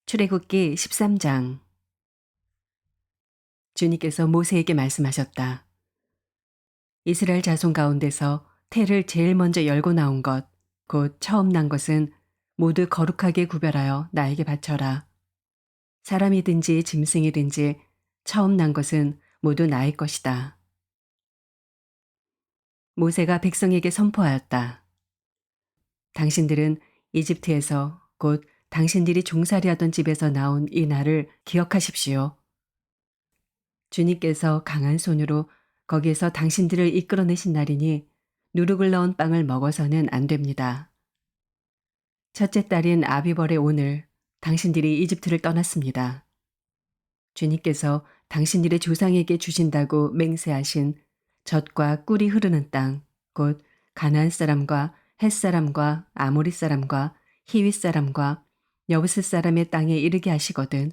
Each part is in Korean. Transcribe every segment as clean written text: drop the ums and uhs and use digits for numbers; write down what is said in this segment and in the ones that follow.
출애굽기 13장. 주님께서 모세에게 말씀하셨다. 이스라엘 자손 가운데서 태를 제일 먼저 열고 나온 것, 곧 처음 난 것은 모두 거룩하게 구별하여 나에게 바쳐라. 사람이든지 짐승이든지 처음 난 것은 모두 나의 것이다. 모세가 백성에게 선포하였다. 당신들은 이집트에서 곧 당신들이 종살이하던 집에서 나온 이 날을 기억하십시오. 주님께서 강한 손으로 거기에서 당신들을 이끌어내신 날이니 누룩을 넣은 빵을 먹어서는 안 됩니다. 첫째 달인 아비벌의 오늘 당신들이 이집트를 떠났습니다. 주님께서 당신들의 조상에게 주신다고 맹세하신 젖과 꿀이 흐르는 땅, 곧 가나안 사람과 헷 사람과 아모리 사람과 히윗 사람과 여부스 사람의 땅에 이르게 하시거든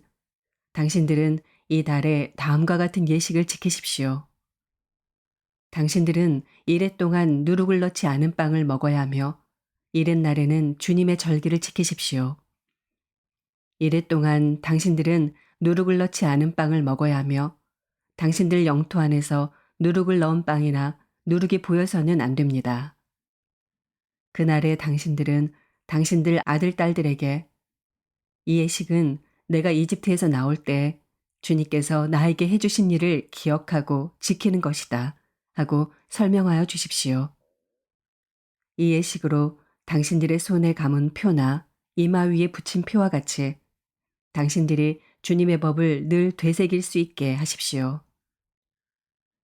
당신들은 이 달에 다음과 같은 예식을 지키십시오. 당신들은 이래 동안 누룩을 넣지 않은 빵을 먹어야 하며 이른 날에는 주님의 절기를 지키십시오. 이래 동안 당신들은 누룩을 넣지 않은 빵을 먹어야 하며 당신들 영토 안에서 누룩을 넣은 빵이나 누룩이 보여서는 안 됩니다. 그날에 당신들은 당신들 아들 딸들에게 이 예식은 내가 이집트에서 나올 때 주님께서 나에게 해주신 일을 기억하고 지키는 것이다 하고 설명하여 주십시오. 이 예식으로 당신들의 손에 감은 표나 이마 위에 붙인 표와 같이 당신들이 주님의 법을 늘 되새길 수 있게 하십시오.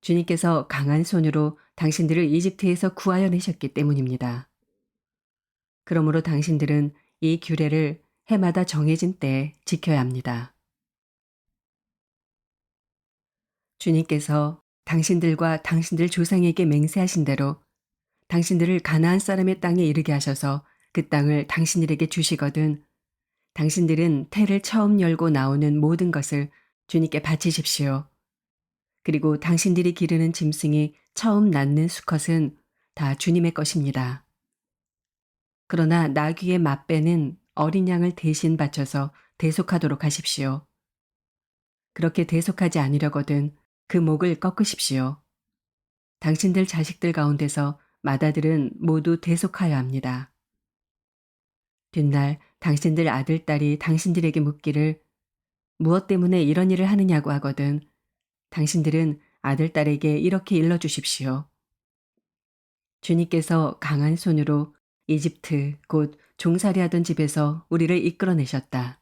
주님께서 강한 손으로 당신들을 이집트에서 구하여 내셨기 때문입니다. 그러므로 당신들은 이 규례를 해마다 정해진 때에 지켜야 합니다. 주님께서 당신들과 당신들 조상에게 맹세하신 대로 당신들을 가나안 사람의 땅에 이르게 하셔서 그 땅을 당신들에게 주시거든 당신들은 태를 처음 열고 나오는 모든 것을 주님께 바치십시오. 그리고 당신들이 기르는 짐승이 처음 낳는 수컷은 다 주님의 것입니다. 그러나 나귀의 맛배는 어린 양을 대신 바쳐서 대속하도록 하십시오. 그렇게 대속하지 아니려거든 그 목을 꺾으십시오. 당신들 자식들 가운데서 맏아들은 모두 대속하여야 합니다. 뒷날 당신들 아들, 딸이 당신들에게 묻기를 무엇 때문에 이런 일을 하느냐고 하거든 당신들은 아들, 딸에게 이렇게 일러주십시오. 주님께서 강한 손으로 이집트 곧 종살이하던 집에서 우리를 이끌어내셨다.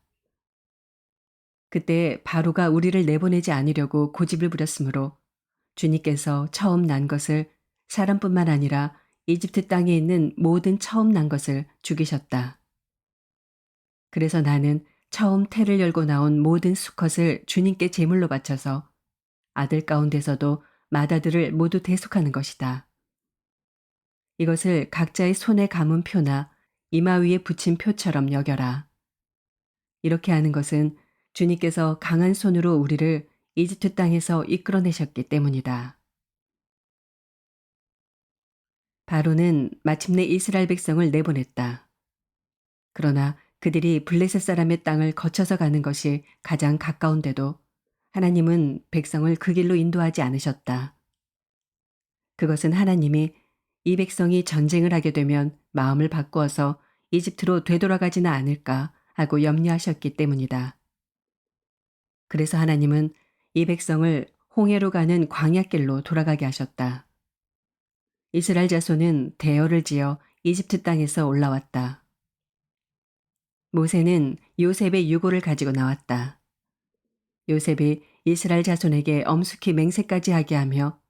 그때 바로가 우리를 내보내지 않으려고 고집을 부렸으므로 주님께서 처음 난 것을 사람뿐만 아니라 이집트 땅에 있는 모든 처음 난 것을 죽이셨다. 그래서 나는 처음 태를 열고 나온 모든 수컷을 주님께 제물로 바쳐서 아들 가운데서도 맏아들을 모두 대속하는 것이다. 이것을 각자의 손에 감은 표나 이마 위에 붙인 표처럼 여겨라. 이렇게 하는 것은 주님께서 강한 손으로 우리를 이집트 땅에서 이끌어내셨기 때문이다. 바로는 마침내 이스라엘 백성을 내보냈다. 그러나 그들이 블레셋 사람의 땅을 거쳐서 가는 것이 가장 가까운데도 하나님은 백성을 그 길로 인도하지 않으셨다. 그것은 하나님이 이 백성이 전쟁을 하게 되면 마음을 바꾸어서 이집트로 되돌아가지는 않을까 하고 염려하셨기 때문이다. 그래서 하나님은 이 백성을 홍해로 가는 광야길로 돌아가게 하셨다. 이스라엘 자손은 대열을 지어 이집트 땅에서 올라왔다. 모세는 요셉의 유고를 가지고 나왔다. 요셉이 이스라엘 자손에게 엄숙히 맹세까지 하게 하며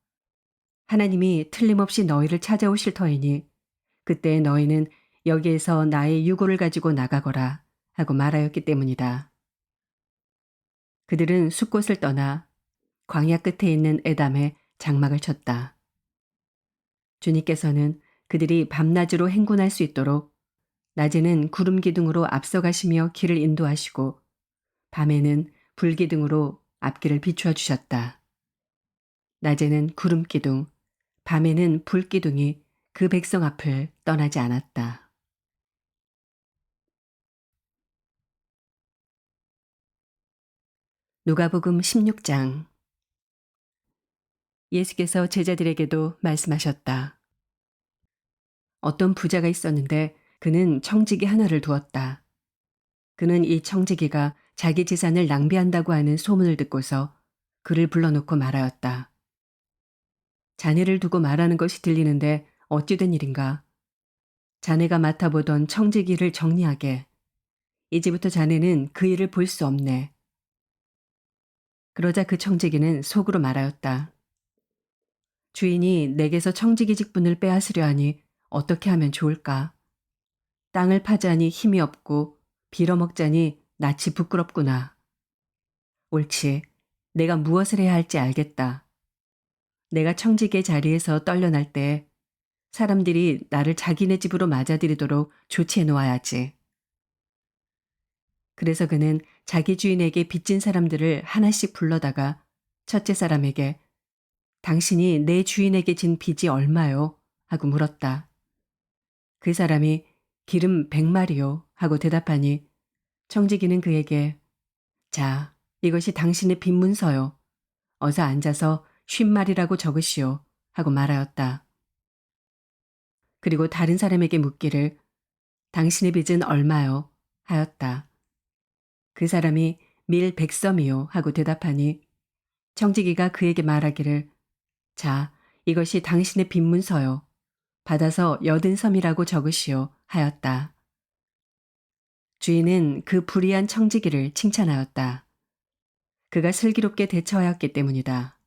하나님이 틀림없이 너희를 찾아오실 터이니 그때 너희는 여기에서 나의 유고를 가지고 나가거라 하고 말하였기 때문이다. 그들은 숲곳을 떠나 광야 끝에 있는 에담에 장막을 쳤다. 주님께서는 그들이 밤낮으로 행군할 수 있도록 낮에는 구름 기둥으로 앞서가시며 길을 인도하시고 밤에는 불 기둥으로 앞길을 비추어 주셨다. 낮에는 구름 기둥, 밤에는 불 기둥이 그 백성 앞을 떠나지 않았다. 누가복음 16장. 예수께서 제자들에게도 말씀하셨다. 어떤 부자가 있었는데 그는 청지기 하나를 두었다. 그는 이 청지기가 자기 재산을 낭비한다고 하는 소문을 듣고서 그를 불러놓고 말하였다. 자네를 두고 말하는 것이 들리는데 어찌 된 일인가? 자네가 맡아보던 청지기를 정리하게. 이제부터 자네는 그 일을 볼 수 없네. 그러자 그 청지기는 속으로 말하였다. 주인이 내게서 청지기 직분을 빼앗으려 하니 어떻게 하면 좋을까? 땅을 파자니 힘이 없고 빌어먹자니 낯이 부끄럽구나. 옳지. 내가 무엇을 해야 할지 알겠다. 내가 청지기의 자리에서 떨려날 때 사람들이 나를 자기네 집으로 맞아들이도록 조치해 놓아야지. 그래서 그는 자기 주인에게 빚진 사람들을 하나씩 불러다가 첫째 사람에게 당신이 내 주인에게 진 빚이 얼마요? 하고 물었다. 그 사람이 기름 100마리요 하고 대답하니 청지기는 그에게 자, 이것이 당신의 빚 문서요. 어서 앉아서 50마리라고 적으시오 하고 말하였다. 그리고 다른 사람에게 묻기를 당신의 빚은 얼마요? 하였다. 그 사람이 밀 100섬이요 하고 대답하니 청지기가 그에게 말하기를 자, 이것이 당신의 빚 문서요. 받아서 80섬이라고 적으시오 하였다. 주인은 그 불의한 청지기를 칭찬하였다. 그가 슬기롭게 대처하였기 때문이다.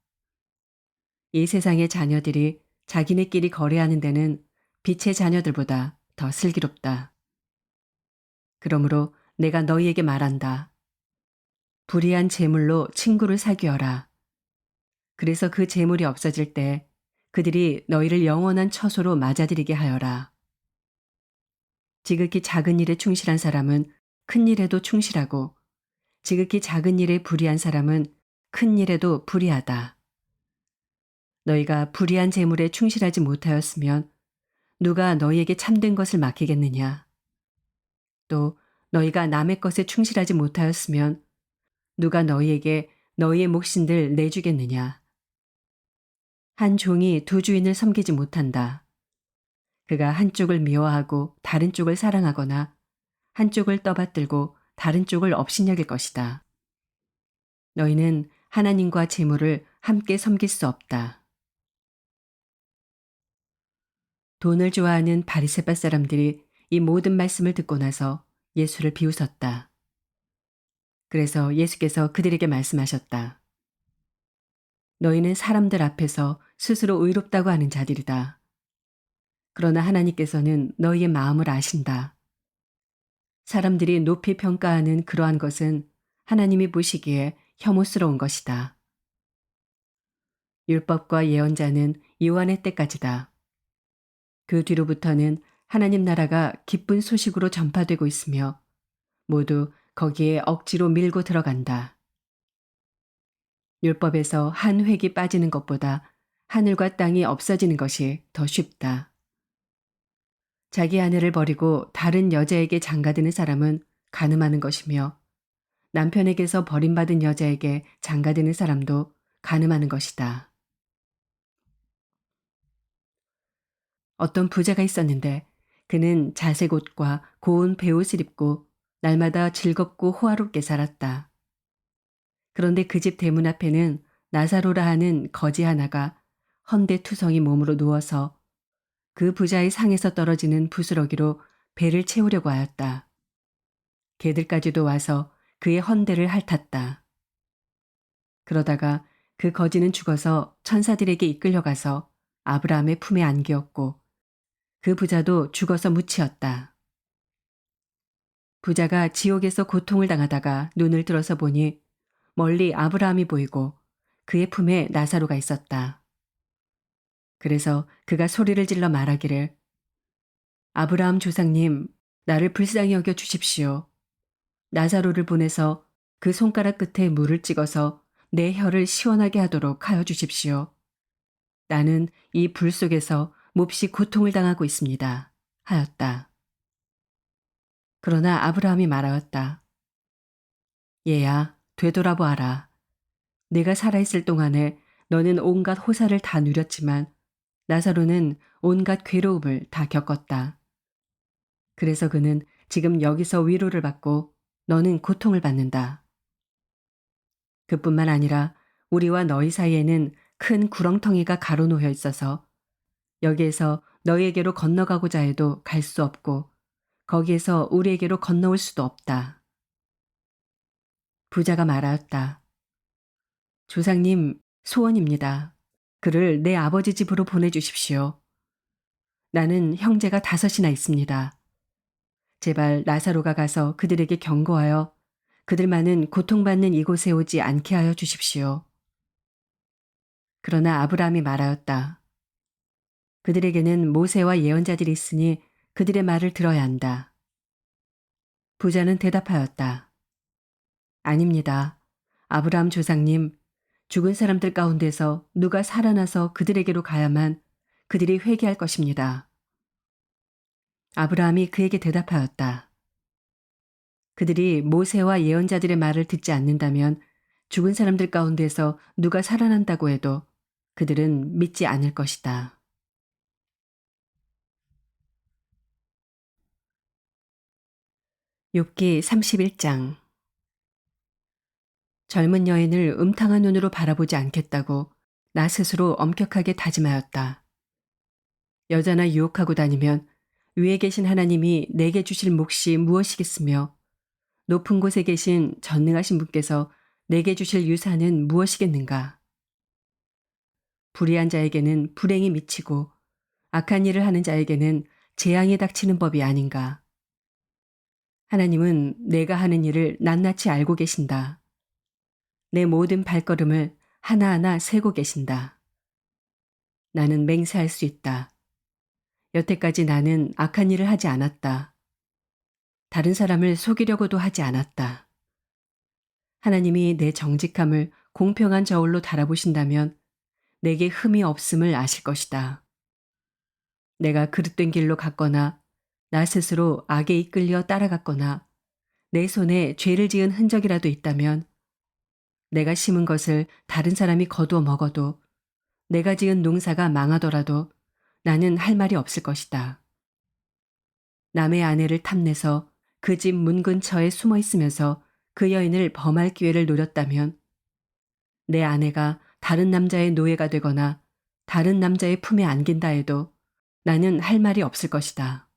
이 세상의 자녀들이 자기네끼리 거래하는 데는 빛의 자녀들보다 더 슬기롭다. 그러므로 내가 너희에게 말한다. 불의한 재물로 친구를 사귀어라. 그래서 그 재물이 없어질 때 그들이 너희를 영원한 처소로 맞아들이게 하여라. 지극히 작은 일에 충실한 사람은 큰 일에도 충실하고 지극히 작은 일에 불의한 사람은 큰 일에도 불의하다. 너희가 불의한 재물에 충실하지 못하였으면 누가 너희에게 참된 것을 맡기겠느냐? 또 너희가 남의 것에 충실하지 못하였으면 누가 너희에게 너희의 몫인들 내주겠느냐? 한 종이 두 주인을 섬기지 못한다. 그가 한쪽을 미워하고 다른 쪽을 사랑하거나 한쪽을 떠받들고 다른 쪽을 업신여길 것이다. 너희는 하나님과 재물을 함께 섬길 수 없다. 돈을 좋아하는 바리새파 사람들이 이 모든 말씀을 듣고 나서 예수를 비웃었다. 그래서 예수께서 그들에게 말씀하셨다. 너희는 사람들 앞에서 스스로 의롭다고 하는 자들이다. 그러나 하나님께서는 너희의 마음을 아신다. 사람들이 높이 평가하는 그러한 것은 하나님이 보시기에 혐오스러운 것이다. 율법과 예언자는 요한의 때까지다. 그 뒤로부터는 하나님 나라가 기쁜 소식으로 전파되고 있으며 모두 거기에 억지로 밀고 들어간다. 율법에서 한 획이 빠지는 것보다 하늘과 땅이 없어지는 것이 더 쉽다. 자기 아내를 버리고 다른 여자에게 장가드는 사람은 간음하는 것이며 남편에게서 버림받은 여자에게 장가드는 사람도 간음하는 것이다. 어떤 부자가 있었는데 그는 자색 옷과 고운 베옷을 입고 날마다 즐겁고 호화롭게 살았다. 그런데 그 집 대문 앞에는 나사로라 하는 거지 하나가 헌데투성이 몸으로 누워서 그 부자의 상에서 떨어지는 부스러기로 배를 채우려고 하였다. 개들까지도 와서 그의 헌대를 핥았다. 그러다가 그 거지는 죽어서 천사들에게 이끌려가서 아브라함의 품에 안기었고 그 부자도 죽어서 묻히었다. 부자가 지옥에서 고통을 당하다가 눈을 들어서 보니 멀리 아브라함이 보이고 그의 품에 나사로가 있었다. 그래서 그가 소리를 질러 말하기를 아브라함 조상님, 나를 불쌍히 여겨 주십시오. 나사로를 보내서 그 손가락 끝에 물을 찍어서 내 혀를 시원하게 하도록 하여 주십시오. 나는 이 불 속에서 몹시 고통을 당하고 있습니다. 하였다. 그러나 아브라함이 말하였다. 얘야, 되돌아보아라. 내가 살아있을 동안에 너는 온갖 호사를 다 누렸지만 나사로는 온갖 괴로움을 다 겪었다. 그래서 그는 지금 여기서 위로를 받고 너는 고통을 받는다. 그뿐만 아니라 우리와 너희 사이에는 큰 구렁텅이가 가로놓여 있어서 여기에서 너희에게로 건너가고자 해도 갈 수 없고 거기에서 우리에게로 건너올 수도 없다. 부자가 말하였다. 조상님, 소원입니다. 그를 내 아버지 집으로 보내주십시오. 나는 형제가 5이나 있습니다. 제발 나사로가 가서 그들에게 경고하여 그들만은 고통받는 이곳에 오지 않게 하여 주십시오. 그러나 아브라함이 말하였다. 그들에게는 모세와 예언자들이 있으니 그들의 말을 들어야 한다. 부자는 대답하였다. 아닙니다. 아브라함 조상님, 죽은 사람들 가운데서 누가 살아나서 그들에게로 가야만 그들이 회개할 것입니다. 아브라함이 그에게 대답하였다. 그들이 모세와 예언자들의 말을 듣지 않는다면 죽은 사람들 가운데서 누가 살아난다고 해도 그들은 믿지 않을 것이다. 욥기 31장. 젊은 여인을 음탕한 눈으로 바라보지 않겠다고 나 스스로 엄격하게 다짐하였다. 여자나 유혹하고 다니면 위에 계신 하나님이 내게 주실 몫이 무엇이겠으며 높은 곳에 계신 전능하신 분께서 내게 주실 유산은 무엇이겠는가. 불의한 자에게는 불행이 미치고 악한 일을 하는 자에게는 재앙이 닥치는 법이 아닌가. 하나님은 내가 하는 일을 낱낱이 알고 계신다. 내 모든 발걸음을 하나하나 세고 계신다. 나는 맹세할 수 있다. 여태까지 나는 악한 일을 하지 않았다. 다른 사람을 속이려고도 하지 않았다. 하나님이 내 정직함을 공평한 저울로 달아보신다면 내게 흠이 없음을 아실 것이다. 내가 그릇된 길로 갔거나 나 스스로 악에 이끌려 따라갔거나 내 손에 죄를 지은 흔적이라도 있다면 내가 심은 것을 다른 사람이 거두어 먹어도 내가 지은 농사가 망하더라도 나는 할 말이 없을 것이다. 남의 아내를 탐내서 그 집 문 근처에 숨어 있으면서 그 여인을 범할 기회를 노렸다면 내 아내가 다른 남자의 노예가 되거나 다른 남자의 품에 안긴다 해도 나는 할 말이 없을 것이다.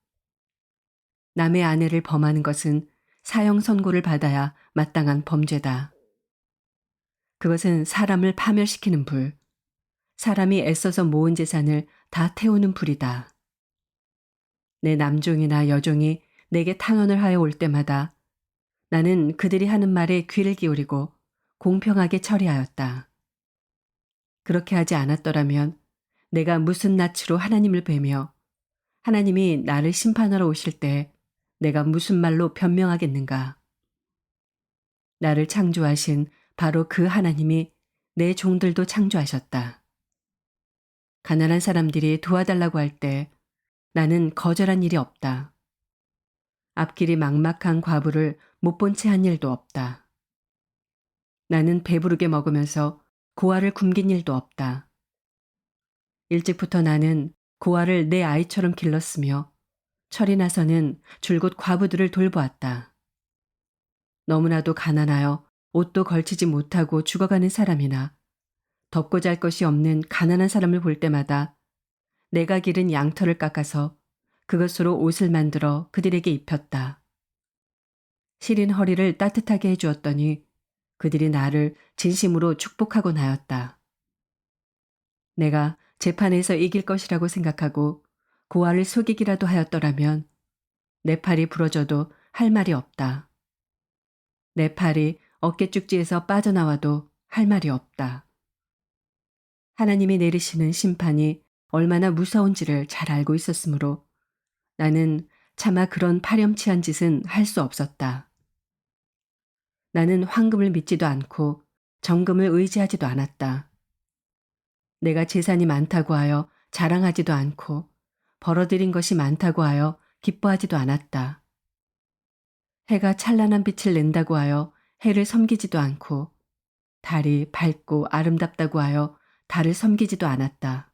남의 아내를 범하는 것은 사형 선고를 받아야 마땅한 범죄다. 그것은 사람을 파멸시키는 불, 사람이 애써서 모은 재산을 다 태우는 불이다. 내 남종이나 여종이 내게 탄원을 하여 올 때마다 나는 그들이 하는 말에 귀를 기울이고 공평하게 처리하였다. 그렇게 하지 않았더라면 내가 무슨 낯으로 하나님을 뵈며 하나님이 나를 심판하러 오실 때 내가 무슨 말로 변명하겠는가. 나를 창조하신 바로 그 하나님이 내 종들도 창조하셨다. 가난한 사람들이 도와달라고 할 때 나는 거절한 일이 없다. 앞길이 막막한 과부를 못 본 채 한 일도 없다. 나는 배부르게 먹으면서 고아를 굶긴 일도 없다. 일찍부터 나는 고아를 내 아이처럼 길렀으며 철이 나서는 줄곧 과부들을 돌보았다. 너무나도 가난하여 옷도 걸치지 못하고 죽어가는 사람이나 덮고 잘 것이 없는 가난한 사람을 볼 때마다 내가 기른 양털을 깎아서 그것으로 옷을 만들어 그들에게 입혔다. 시린 허리를 따뜻하게 해주었더니 그들이 나를 진심으로 축복하곤 하였다. 내가 재판에서 이길 것이라고 생각하고 고아를 속이기라도 하였더라면 내 팔이 부러져도 할 말이 없다. 내 팔이 어깨 쭉지에서 빠져나와도 할 말이 없다. 하나님이 내리시는 심판이 얼마나 무서운지를 잘 알고 있었으므로 나는 차마 그런 파렴치한 짓은 할 수 없었다. 나는 황금을 믿지도 않고 정금을 의지하지도 않았다. 내가 재산이 많다고 하여 자랑하지도 않고 벌어들인 것이 많다고 하여 기뻐하지도 않았다. 해가 찬란한 빛을 낸다고 하여 해를 섬기지도 않고 달이 밝고 아름답다고 하여 달을 섬기지도 않았다.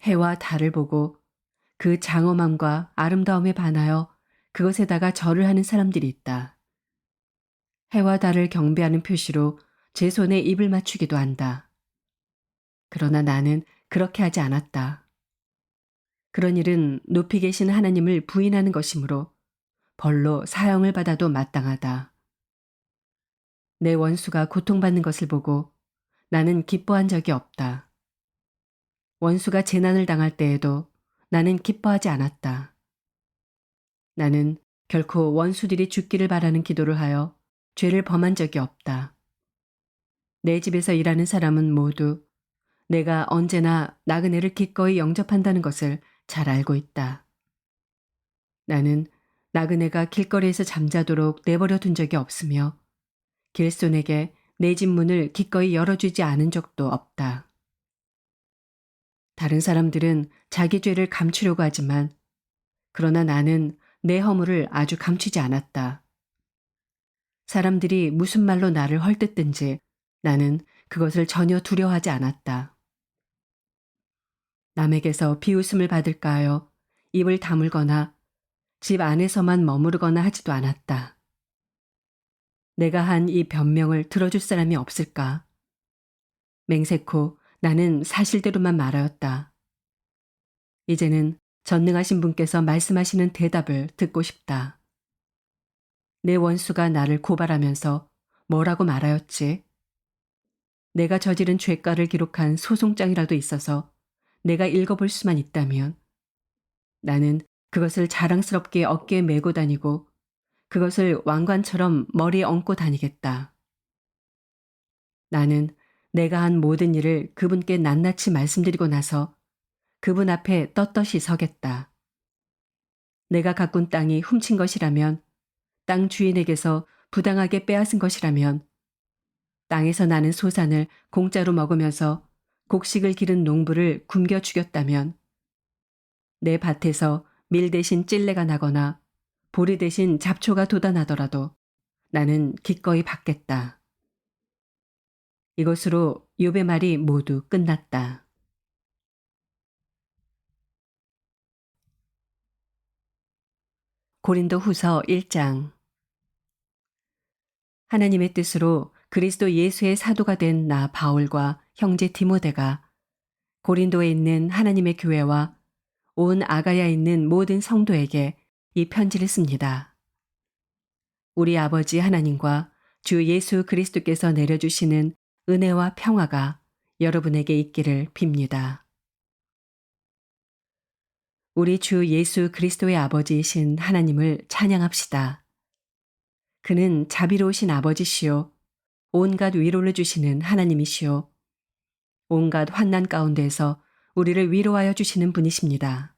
해와 달을 보고 그 장엄함과 아름다움에 반하여 그것에다가 절을 하는 사람들이 있다. 해와 달을 경배하는 표시로 제 손에 입을 맞추기도 한다. 그러나 나는 그렇게 하지 않았다. 그런 일은 높이 계신 하나님을 부인하는 것이므로 벌로 사형을 받아도 마땅하다. 내 원수가 고통받는 것을 보고 나는 기뻐한 적이 없다. 원수가 재난을 당할 때에도 나는 기뻐하지 않았다. 나는 결코 원수들이 죽기를 바라는 기도를 하여 죄를 범한 적이 없다. 내 집에서 일하는 사람은 모두 내가 언제나 나그네를 기꺼이 영접한다는 것을 잘 알고 있다. 나는 나그네가 길거리에서 잠자도록 내버려 둔 적이 없으며 길손에게 내 집 문을 기꺼이 열어주지 않은 적도 없다. 다른 사람들은 자기 죄를 감추려고 하지만 그러나 나는 내 허물을 아주 감추지 않았다. 사람들이 무슨 말로 나를 헐뜯든지 나는 그것을 전혀 두려워하지 않았다. 남에게서 비웃음을 받을까 하여 입을 다물거나 집 안에서만 머무르거나 하지도 않았다. 내가 한 이 변명을 들어줄 사람이 없을까? 맹세코 나는 사실대로만 말하였다. 이제는 전능하신 분께서 말씀하시는 대답을 듣고 싶다. 내 원수가 나를 고발하면서 뭐라고 말하였지? 내가 저지른 죄가를 기록한 소송장이라도 있어서 내가 읽어볼 수만 있다면 나는 그것을 자랑스럽게 어깨에 메고 다니고 그것을 왕관처럼 머리에 얹고 다니겠다. 나는 내가 한 모든 일을 그분께 낱낱이 말씀드리고 나서 그분 앞에 떳떳이 서겠다. 내가 가꾼 땅이 훔친 것이라면, 땅 주인에게서 부당하게 빼앗은 것이라면, 땅에서 나는 소산을 공짜로 먹으면서 곡식을 기른 농부를 굶겨 죽였다면, 내 밭에서 밀 대신 찔레가 나거나 보리 대신 잡초가 돋아나더라도 나는 기꺼이 받겠다. 이것으로 욥의 말이 모두 끝났다. 고린도 후서 1장. 하나님의 뜻으로 그리스도 예수의 사도가 된 나 바울과 형제 디모데가 고린도에 있는 하나님의 교회와 온 아가야에 있는 모든 성도에게 이 편지를 씁니다. 우리 아버지 하나님과 주 예수 그리스도께서 내려주시는 은혜와 평화가 여러분에게 있기를 빕니다. 우리 주 예수 그리스도의 아버지이신 하나님을 찬양합시다. 그는 자비로우신 아버지시요 온갖 위로를 주시는 하나님이시요 온갖 환난 가운데에서 우리를 위로하여 주시는 분이십니다.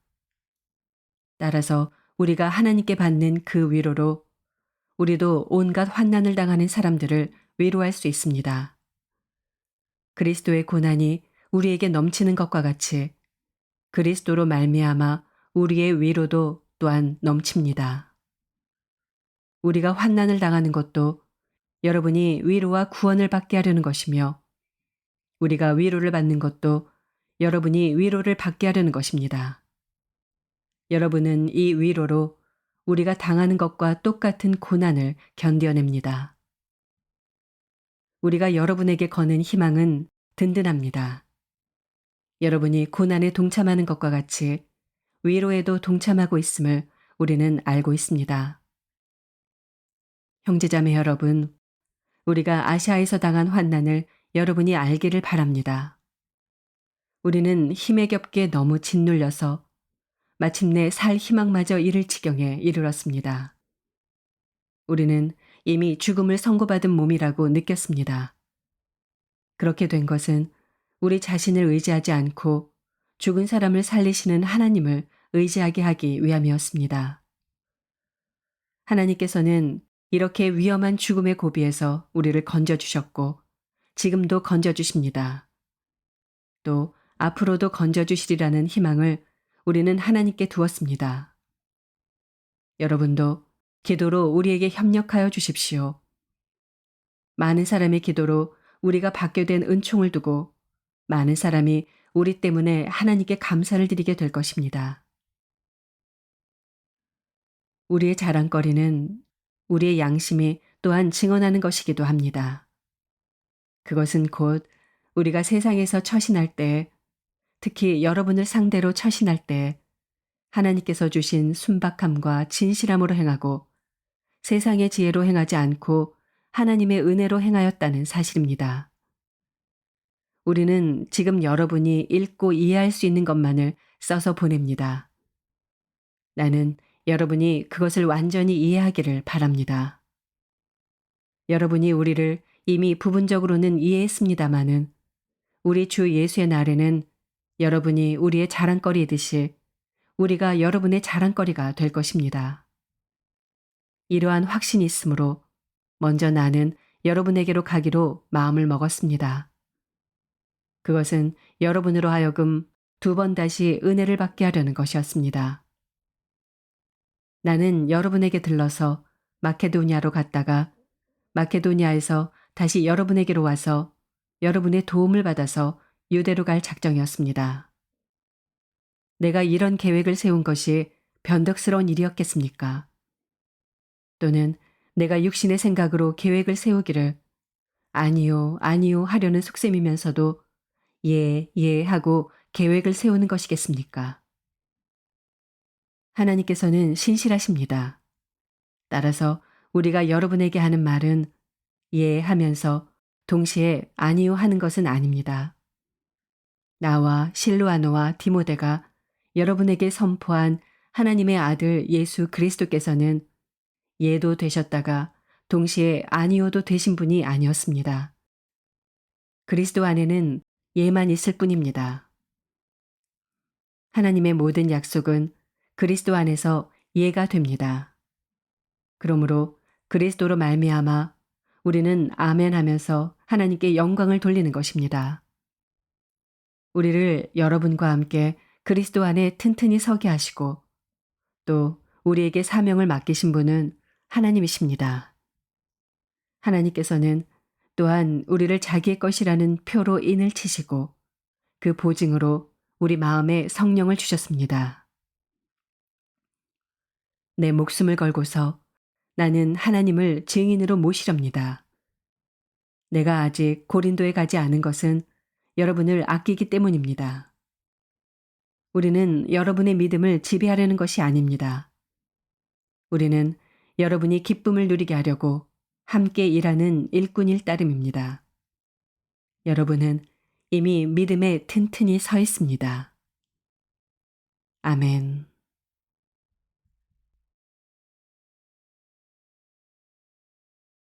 따라서 우리가 하나님께 받는 그 위로로 우리도 온갖 환난을 당하는 사람들을 위로할 수 있습니다. 그리스도의 고난이 우리에게 넘치는 것과 같이 그리스도로 말미암아 우리의 위로도 또한 넘칩니다. 우리가 환난을 당하는 것도 여러분이 위로와 구원을 받게 하려는 것이며 우리가 위로를 받는 것도 여러분이 위로를 받게 하려는 것입니다. 여러분은 이 위로로 우리가 당하는 것과 똑같은 고난을 견뎌냅니다. 우리가 여러분에게 거는 희망은 든든합니다. 여러분이 고난에 동참하는 것과 같이 위로에도 동참하고 있음을 우리는 알고 있습니다. 형제자매 여러분, 우리가 아시아에서 당한 환난을 여러분이 알기를 바랍니다. 우리는 힘에 겹게 너무 짓눌려서 마침내 살 희망마저 잃을 지경에 이르렀습니다. 우리는 이미 죽음을 선고받은 몸이라고 느꼈습니다. 그렇게 된 것은 우리 자신을 의지하지 않고 죽은 사람을 살리시는 하나님을 의지하게 하기 위함이었습니다. 하나님께서는 이렇게 위험한 죽음의 고비에서 우리를 건져주셨고 지금도 건져주십니다. 또 앞으로도 건져주시리라는 희망을 우리는 하나님께 두었습니다. 여러분도 기도로 우리에게 협력하여 주십시오. 많은 사람의 기도로 우리가 받게 된 은총을 두고 많은 사람이 우리 때문에 하나님께 감사를 드리게 될 것입니다. 우리의 자랑거리는 우리의 양심이 또한 증언하는 것이기도 합니다. 그것은 곧 우리가 세상에서 처신할 때, 특히 여러분을 상대로 처신할 때 하나님께서 주신 순박함과 진실함으로 행하고 세상의 지혜로 행하지 않고 하나님의 은혜로 행하였다는 사실입니다. 우리는 지금 여러분이 읽고 이해할 수 있는 것만을 써서 보냅니다. 나는 여러분이 그것을 완전히 이해하기를 바랍니다. 여러분이 우리를 이미 부분적으로는 이해했습니다마는 우리 주 예수의 날에는 여러분이 우리의 자랑거리이듯이 우리가 여러분의 자랑거리가 될 것입니다. 이러한 확신이 있으므로 먼저 나는 여러분에게로 가기로 마음을 먹었습니다. 그것은 여러분으로 하여금 두 번 다시 은혜를 받게 하려는 것이었습니다. 나는 여러분에게 들러서 마케도니아로 갔다가 마케도니아에서 다시 여러분에게로 와서 여러분의 도움을 받아서 유대로 갈 작정이었습니다. 내가 이런 계획을 세운 것이 변덕스러운 일이었겠습니까? 또는 내가 육신의 생각으로 계획을 세우기를 아니요, 아니요 하려는 속셈이면서도 예, 예 하고 계획을 세우는 것이겠습니까? 하나님께서는 신실하십니다. 따라서 우리가 여러분에게 하는 말은 예 하면서 동시에 아니요 하는 것은 아닙니다. 나와 실루아노와 디모데가 여러분에게 선포한 하나님의 아들 예수 그리스도께서는 예도 되셨다가 동시에 아니요도 되신 분이 아니었습니다. 그리스도 안에는 예만 있을 뿐입니다. 하나님의 모든 약속은 그리스도 안에서 예가 됩니다. 그러므로 그리스도로 말미암아 우리는 아멘 하면서 하나님께 영광을 돌리는 것입니다. 우리를 여러분과 함께 그리스도 안에 튼튼히 서게 하시고 또 우리에게 사명을 맡기신 분은 하나님이십니다. 하나님께서는 또한 우리를 자기의 것이라는 표로 인을 치시고 그 보증으로 우리 마음에 성령을 주셨습니다. 내 목숨을 걸고서 나는 하나님을 증인으로 모시렵니다. 내가 아직 고린도에 가지 않은 것은 여러분을 아끼기 때문입니다. 우리는 여러분의 믿음을 지배하려는 것이 아닙니다. 우리는 여러분이 기쁨을 누리게 하려고 함께 일하는 일꾼일 따름입니다. 여러분은 이미 믿음에 튼튼히 서 있습니다. 아멘.